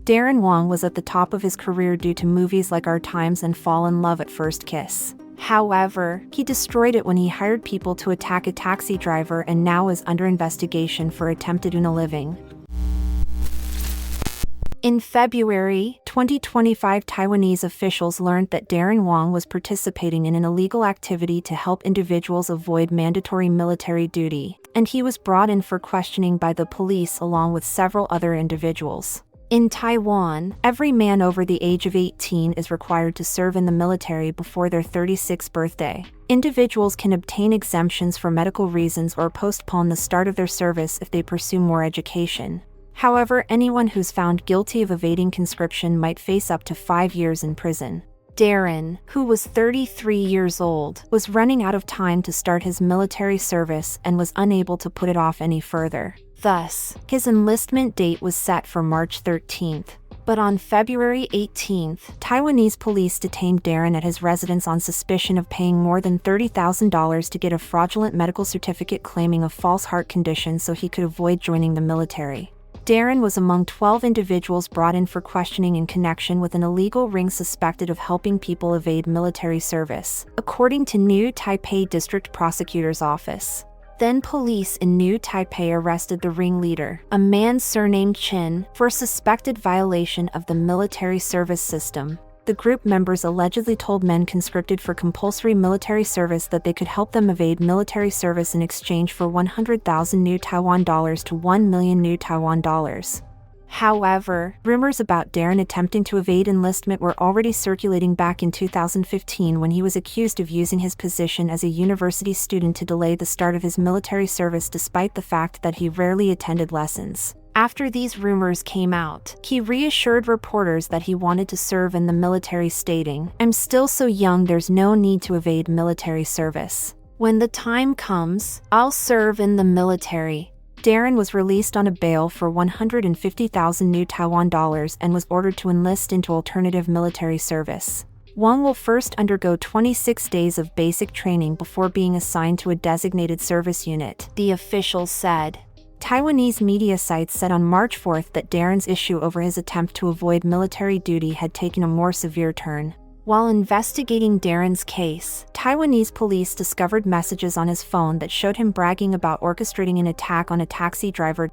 Darren Wang was at the top of his career due to movies like Our Times and Fall in Love at First Kiss. However, he destroyed it when he hired people to attack a taxi driver and now is under investigation for attempted unaliving. In February 2025, Taiwanese officials learned that Darren Wang was participating in an illegal activity to help individuals avoid mandatory military duty, and he was brought in for questioning by the police along with several other individuals. In Taiwan, every man over the age of 18 is required to serve in the military before their 36th birthday. Individuals can obtain exemptions for medical reasons or postpone the start of their service if they pursue more education. However, anyone who's found guilty of evading conscription might face up to 5 years in prison. Darren, who was 33 years old, was running out of time to start his military service and was unable to put it off any further. Thus, his enlistment date was set for March 13th. But on February 18th, Taiwanese police detained Darren at his residence on suspicion of paying more than $30,000 to get a fraudulent medical certificate claiming a false heart condition so he could avoid joining the military. Darren was among 12 individuals brought in for questioning in connection with an illegal ring suspected of helping people evade military service, according to New Taipei District Prosecutor's Office. Then police in New Taipei arrested the ringleader, a man surnamed Chin, for suspected violation of the military service system. The group members allegedly told men conscripted for compulsory military service that they could help them evade military service in exchange for 100,000 new Taiwan dollars to 1 million new Taiwan dollars. However, rumors about Darren attempting to evade enlistment were already circulating back in 2015 when he was accused of using his position as a university student to delay the start of his military service despite the fact that he rarely attended lessons. After these rumors came out, he reassured reporters that he wanted to serve in the military, stating, "I'm still so young, there's no need to evade military service. When the time comes, I'll serve in the military." Darren was released on a bail for 150,000 new Taiwan dollars and was ordered to enlist into alternative military service. Wang will first undergo 26 days of basic training before being assigned to a designated service unit, the officials said. Taiwanese media sites said on March 4th that Darren's issue over his attempt to avoid military duty had taken a more severe turn. While investigating Darren's case, Taiwanese police discovered messages on his phone that showed him bragging about orchestrating an attack on a taxi driver.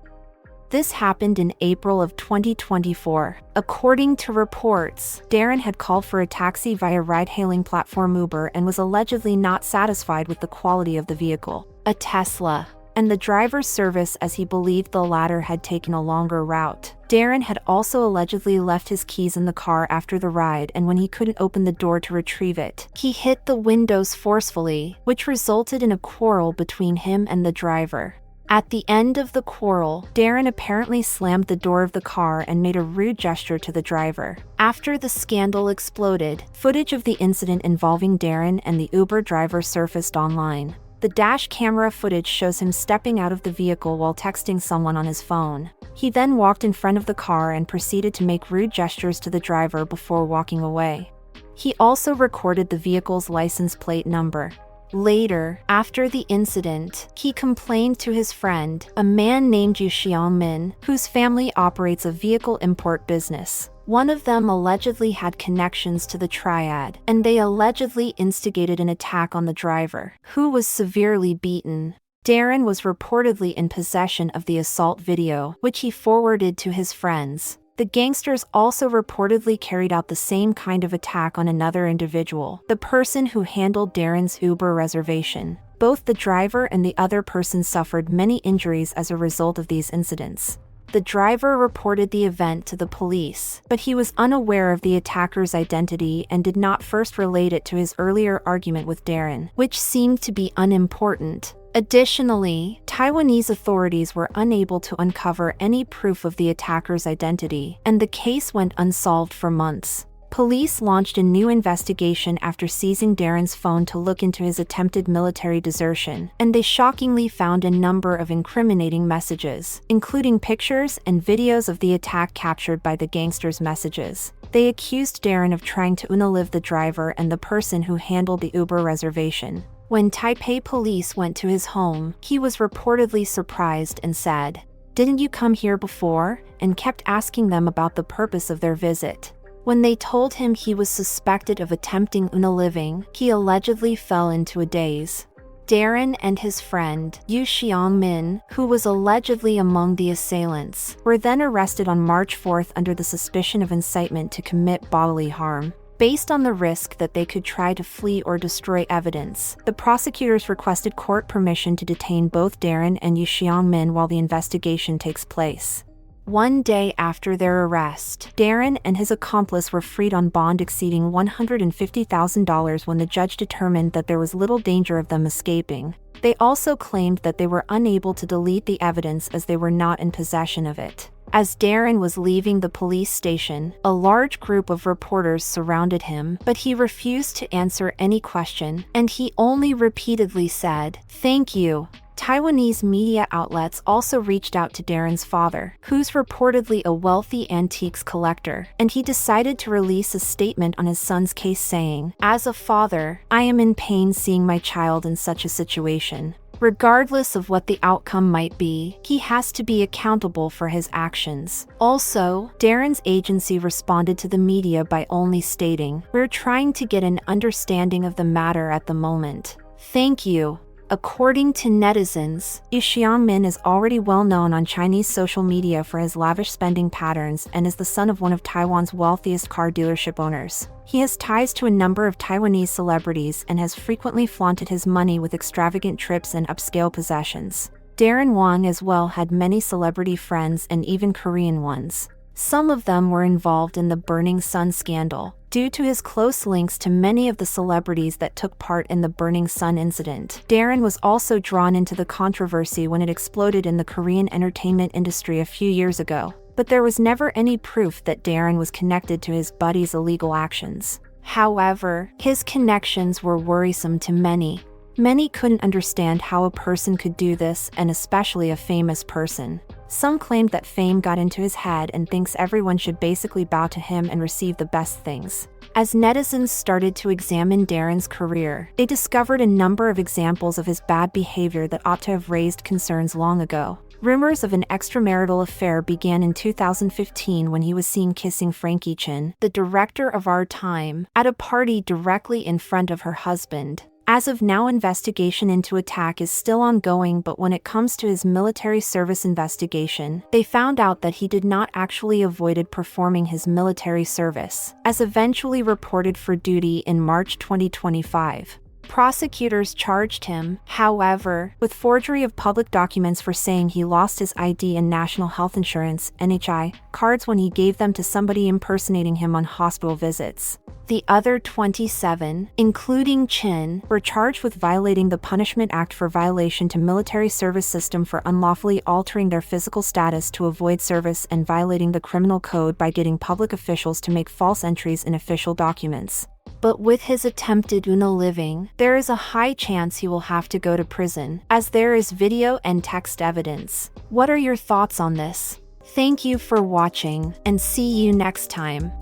This happened in April of 2024. According to reports, Darren had called for a taxi via ride-hailing platform Uber and was allegedly not satisfied with the quality of the vehicle, a Tesla, and the driver's service, as he believed the latter had taken a longer route. Darren had also allegedly left his keys in the car after the ride, and when he couldn't open the door to retrieve it, he hit the windows forcefully, which resulted in a quarrel between him and the driver. At the end of the quarrel, Darren apparently slammed the door of the car and made a rude gesture to the driver. After the scandal exploded, footage of the incident involving Darren and the Uber driver surfaced online. The dash camera footage shows him stepping out of the vehicle while texting someone on his phone. He then walked in front of the car and proceeded to make rude gestures to the driver before walking away. He also recorded the vehicle's license plate number. Later, after the incident, he complained to his friend, a man named Yu Xiaomin, whose family operates a vehicle import business. One of them allegedly had connections to the triad, and they allegedly instigated an attack on the driver, who was severely beaten. Darren was reportedly in possession of the assault video, which he forwarded to his friends. The gangsters also reportedly carried out the same kind of attack on another individual, the person who handled Darren's Uber reservation. Both the driver and the other person suffered many injuries as a result of these incidents. The driver reported the event to the police, but he was unaware of the attacker's identity and did not first relate it to his earlier argument with Darren, which seemed to be unimportant. Additionally, Taiwanese authorities were unable to uncover any proof of the attacker's identity, and the case went unsolved for months. Police launched a new investigation after seizing Darren's phone to look into his attempted military desertion, and they shockingly found a number of incriminating messages, including pictures and videos of the attack captured by the gangsters' messages. They accused Darren of trying to unalive the driver and the person who handled the Uber reservation. When Taipei police went to his home, he was reportedly surprised and said, "Didn't you come here before?" and kept asking them about the purpose of their visit. When they told him he was suspected of attempting unaliving, he allegedly fell into a daze. Darren and his friend, Yu Xiangmin, who was allegedly among the assailants, were then arrested on March 4th under the suspicion of incitement to commit bodily harm. Based on the risk that they could try to flee or destroy evidence, the prosecutors requested court permission to detain both Darren and Yu Xiangmin while the investigation takes place. One day after their arrest, Darren and his accomplice were freed on bond exceeding $150,000 when the judge determined that there was little danger of them escaping. They also claimed that they were unable to delete the evidence as they were not in possession of it. As Darren was leaving the police station, a large group of reporters surrounded him, but he refused to answer any question, and he only repeatedly said, "Thank you." Taiwanese media outlets also reached out to Darren's father, who's reportedly a wealthy antiques collector, and he decided to release a statement on his son's case saying, "As a father, I am in pain seeing my child in such a situation. Regardless of what the outcome might be, he has to be accountable for his actions." Also, Darren's agency responded to the media by only stating, "We're trying to get an understanding of the matter at the moment. Thank you." According to netizens, Yu Xiangmin is already well known on Chinese social media for his lavish spending patterns and is the son of one of Taiwan's wealthiest car dealership owners. He has ties to a number of Taiwanese celebrities and has frequently flaunted his money with extravagant trips and upscale possessions. Darren Wang as well had many celebrity friends and even Korean ones. Some of them were involved in the Burning Sun scandal. Due to his close links to many of the celebrities that took part in the Burning Sun incident, Darren was also drawn into the controversy when it exploded in the Korean entertainment industry a few years ago. But there was never any proof that Darren was connected to his buddy's illegal actions. However, his connections were worrisome to many. Many couldn't understand how a person could do this, and especially a famous person. Some claimed that fame got into his head and thinks everyone should basically bow to him and receive the best things. As netizens started to examine Darren's career, they discovered a number of examples of his bad behavior that ought to have raised concerns long ago. Rumors of an extramarital affair began in 2015 when he was seen kissing Frankie Chin, the director of Our Time, at a party directly in front of her husband. As of now, investigation into attack is still ongoing, but when it comes to his military service investigation, they found out that he did not actually avoided performing his military service, as eventually reported for duty in March 2025. Prosecutors charged him, however, with forgery of public documents for saying he lost his ID and National Health Insurance (NHI) cards when he gave them to somebody impersonating him on hospital visits. The other 27, including Chin, were charged with violating the Punishment Act for violation to military service system for unlawfully altering their physical status to avoid service and violating the criminal code by getting public officials to make false entries in official documents. But with his attempted unaliving, there is a high chance he will have to go to prison, as there is video and text evidence. What are your thoughts on this? Thank you for watching, and see you next time.